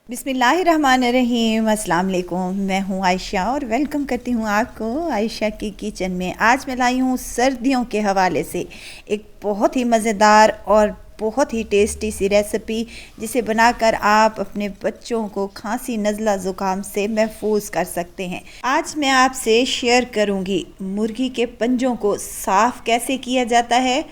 बिस्मिल्लाहिर्रहमानिर्रहीम। अस्सलाम वालेकुम। मैं हूँ आयशा और वेलकम करती हूँ आपको आयशा की किचन में। आज मैं लाई हूँ सर्दियों के हवाले से एक बहुत ही मज़ेदार और बहुत ही टेस्टी सी रेसिपी, जिसे बनाकर आप अपने बच्चों को खांसी नज़ला ज़ुकाम से महफूज कर सकते हैं। आज मैं आपसे शेयर करूँगी मुर्गी के पंजों को साफ़ कैसे किया जाता है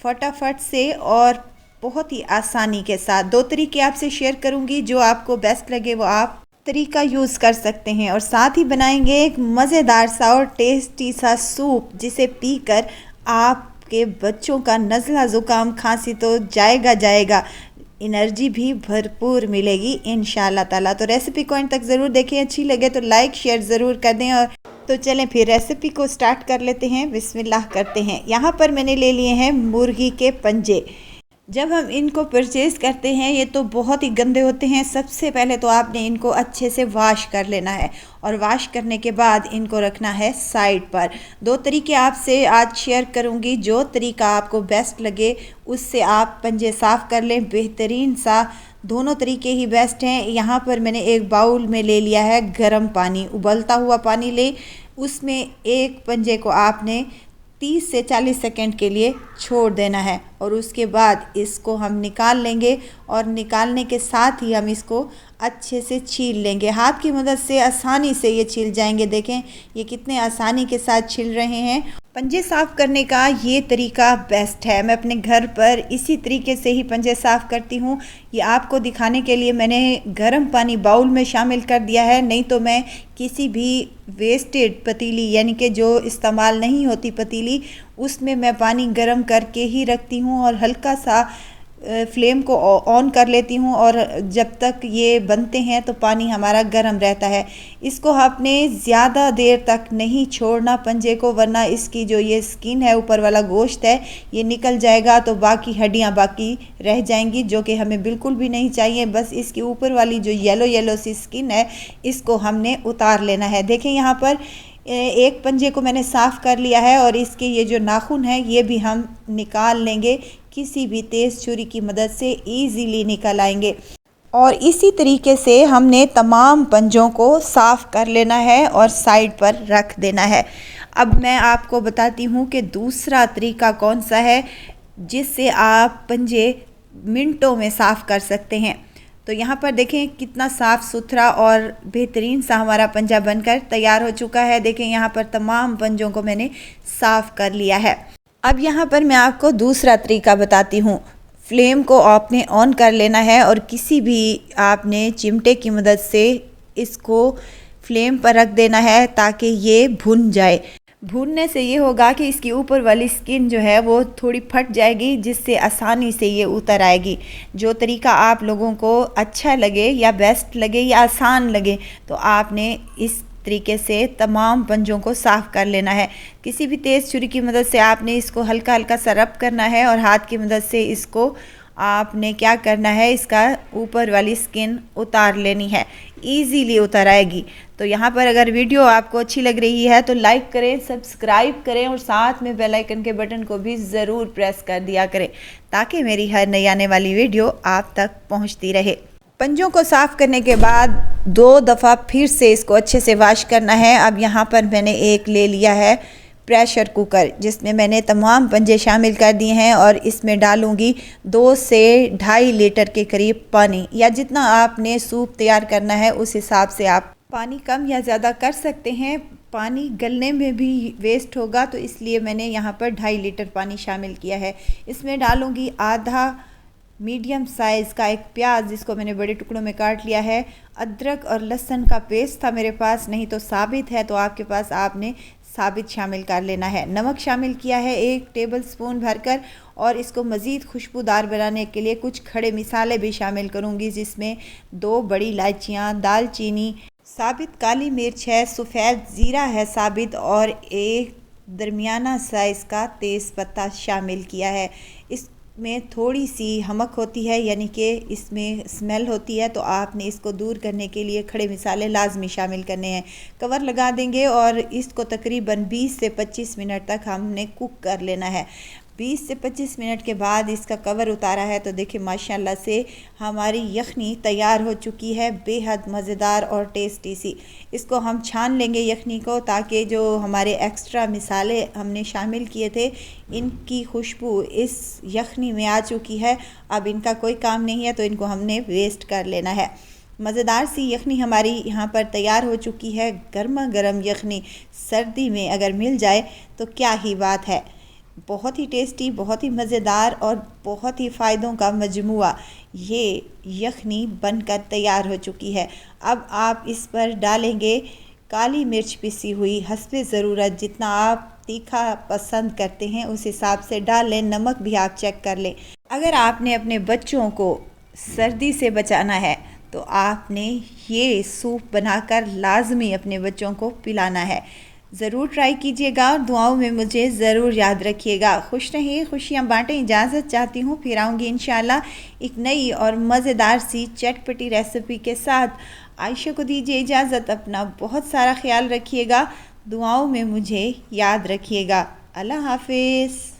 फटाफट से और बहुत ही आसानी के साथ। दो तरीके आपसे शेयर करूंगी, जो आपको बेस्ट लगे वो आप तरीका यूज़ कर सकते हैं। और साथ ही बनाएंगे एक मज़ेदार सा और टेस्टी सा सूप, जिसे पीकर आपके बच्चों का नज़ला ज़ुकाम खांसी तो जाएगा, एनर्जी भी भरपूर मिलेगी इंशाल्लाह ताला। तो रेसिपी को एंड तक ज़रूर देखें, अच्छी लगे तो लाइक शेयर ज़रूर कर दें। और तो चलें फिर रेसिपी को स्टार्ट कर लेते हैं, बिस्मिल्लाह करते हैं। यहाँ पर मैंने ले लिए हैं मुर्गी के पंजे। जब हम इनको परचेज़ करते हैं ये तो बहुत ही गंदे होते हैं। सबसे पहले तो आपने इनको अच्छे से वॉश कर लेना है और वॉश करने के बाद इनको रखना है साइड पर। दो तरीके आपसे आज शेयर करूंगी, जो तरीका आपको बेस्ट लगे उससे आप पंजे साफ़ कर लें। बेहतरीन सा दोनों तरीके ही बेस्ट हैं। यहाँ पर मैंने एक बाउल में ले लिया है गर्म पानी, उबलता हुआ पानी ले, उसमें एक पंजे को आपने 30 से 40 सेकंड के लिए छोड़ देना है और उसके बाद इसको हम निकाल लेंगे। और निकालने के साथ ही हम इसको अच्छे से छील लेंगे। हाथ की मदद से आसानी से ये छिल जाएंगे। देखें ये कितने आसानी के साथ छिल रहे हैं। पंजे साफ़ करने का ये तरीका बेस्ट है। मैं अपने घर पर इसी तरीके से ही पंजे साफ़ करती हूँ। ये आपको दिखाने के लिए मैंने गर्म पानी बाउल में शामिल कर दिया है, नहीं तो मैं किसी भी वेस्टेड पतीली, यानी कि जो इस्तेमाल नहीं होती पतीली, उसमें मैं पानी गर्म करके ही रखती हूँ और हल्का सा फ्लेम को ऑन कर लेती हूँ। और जब तक ये बनते हैं तो पानी हमारा गर्म रहता है। इसको आपने ज़्यादा देर तक नहीं छोड़ना पंजे को, वरना इसकी जो ये स्किन है, ऊपर वाला गोश्त है, ये निकल जाएगा तो बाकी हड्डियाँ बाकी रह जाएंगी, जो कि हमें बिल्कुल भी नहीं चाहिए। बस इसकी ऊपर वाली जो येलो येलो सी स्किन है, इसको हमने उतार लेना है। देखें यहाँ पर एक पंजे को मैंने साफ़ कर लिया है और इसके ये जो नाखून है ये भी हम निकाल लेंगे। किसी भी तेज़ छुरी की मदद से इजीली निकल आएंगे। और इसी तरीके से हमने तमाम पंजों को साफ़ कर लेना है और साइड पर रख देना है। अब मैं आपको बताती हूँ कि दूसरा तरीका कौन सा है, जिससे आप पंजे मिनटों में साफ़ कर सकते हैं। तो यहाँ पर देखें कितना साफ़ सुथरा और बेहतरीन सा हमारा पंजा बनकर तैयार हो चुका है। देखें यहाँ पर तमाम पंजों को मैंने साफ़ कर लिया है। अब यहाँ पर मैं आपको दूसरा तरीका बताती हूँ। फ्लेम को आपने ऑन कर लेना है और किसी भी आपने चिमटे की मदद से इसको फ्लेम पर रख देना है, ताकि ये भुन जाए। भूनने से ये होगा कि इसकी ऊपर वाली स्किन जो है वो थोड़ी फट जाएगी, जिससे आसानी से ये उतर आएगी। जो तरीका आप लोगों को अच्छा लगे या बेस्ट लगे या आसान लगे, तो आपने इस तरीके से तमाम पंजों को साफ़ कर लेना है। किसी भी तेज़ छुरी की मदद से आपने इसको हल्का हल्का सा रब करना है और हाथ की मदद से इसको आपने क्या करना है, इसका ऊपर वाली स्किन उतार लेनी है। इजीली उतर आएगी। तो यहाँ पर अगर वीडियो आपको अच्छी लग रही है तो लाइक करें, सब्सक्राइब करें और साथ में बेल आइकन के बटन को भी ज़रूर प्रेस कर दिया करें, ताकि मेरी हर नई आने वाली वीडियो आप तक पहुँचती रहे। पंजों को साफ़ करने के बाद 2 दफ़ा फिर से इसको अच्छे से वॉश करना है। अब यहाँ पर मैंने एक ले लिया है प्रेशर कुकर, जिसमें मैंने तमाम पंजे शामिल कर दिए हैं और इसमें डालूंगी 2 से 2.5 लीटर के करीब पानी, या जितना आपने सूप तैयार करना है उस हिसाब से आप पानी कम या ज़्यादा कर सकते हैं। पानी गलने में भी वेस्ट होगा, तो इसलिए मैंने यहाँ पर 2.5 लीटर पानी शामिल किया है। इसमें डालूंगी आधा मीडियम साइज़ का एक प्याज, जिसको मैंने बड़े टुकड़ों में काट लिया है। अदरक और लहसुन का पेस्ट था मेरे पास, नहीं तो साबित है तो आपके पास आपने साबित शामिल कर लेना है। नमक शामिल किया है 1 टेबल स्पून भरकर, और इसको मज़ीद खुशबूदार बनाने के लिए कुछ खड़े मिसाले भी शामिल करूँगी, जिसमें 2 बड़ी इलायचियाँ, दालचीनी, साबित काली मिर्च है, सफ़ेद ज़ीरा है साबित, और एक दरमियाना साइज़ का तेज़ पत्ता शामिल किया है। इसमें थोड़ी सी हमक होती है, यानी कि इसमें स्मेल होती है, तो आपने इसको दूर करने के लिए खड़े मिसाले लाजमी शामिल करने हैं। कवर लगा देंगे और इसको तकरीबन 20 से 25 मिनट तक हमने कुक कर लेना है। 20 से 25 मिनट के बाद इसका कवर उतारा है तो देखिए माशाल्लाह से हमारी यखनी तैयार हो चुकी है, बेहद मज़ेदार और टेस्टी सी। इसको हम छान लेंगे यखनी को, ताकि जो हमारे एक्स्ट्रा मिसाले हमने शामिल किए थे इनकी खुशबू इस यखनी में आ चुकी है। अब इनका कोई काम नहीं है तो इनको हमने वेस्ट कर लेना है। मज़ेदार सी यखनी हमारी यहाँ पर तैयार हो चुकी है। गर्मा गर्म यखनी सर्दी में अगर मिल जाए तो क्या ही बात है। बहुत ही टेस्टी, बहुत ही मज़ेदार और बहुत ही फ़ायदों का मजमुआ ये यखनी बनकर तैयार हो चुकी है। अब आप इस पर डालेंगे काली मिर्च पिसी हुई, हस्बे ज़रूरत जितना आप तीखा पसंद करते हैं उस हिसाब से डाल लें। नमक भी आप चेक कर लें। अगर आपने अपने बच्चों को सर्दी से बचाना है तो आपने ये सूप बनाकर लाजमी अपने बच्चों को पिलाना है। ज़रूर ट्राई कीजिएगा और दुआओं में मुझे ज़रूर याद रखिएगा। खुश रहिए, खुशियाँ बांटें। इजाज़त चाहती हूँ, फिर आऊँगी इंशाल्लाह एक नई और मज़ेदार सी चटपटी रेसिपी के साथ। आयशा को दीजिए इजाज़त। अपना बहुत सारा ख्याल रखिएगा, दुआओं में मुझे याद रखिएगा। अल्लाह हाफिज़।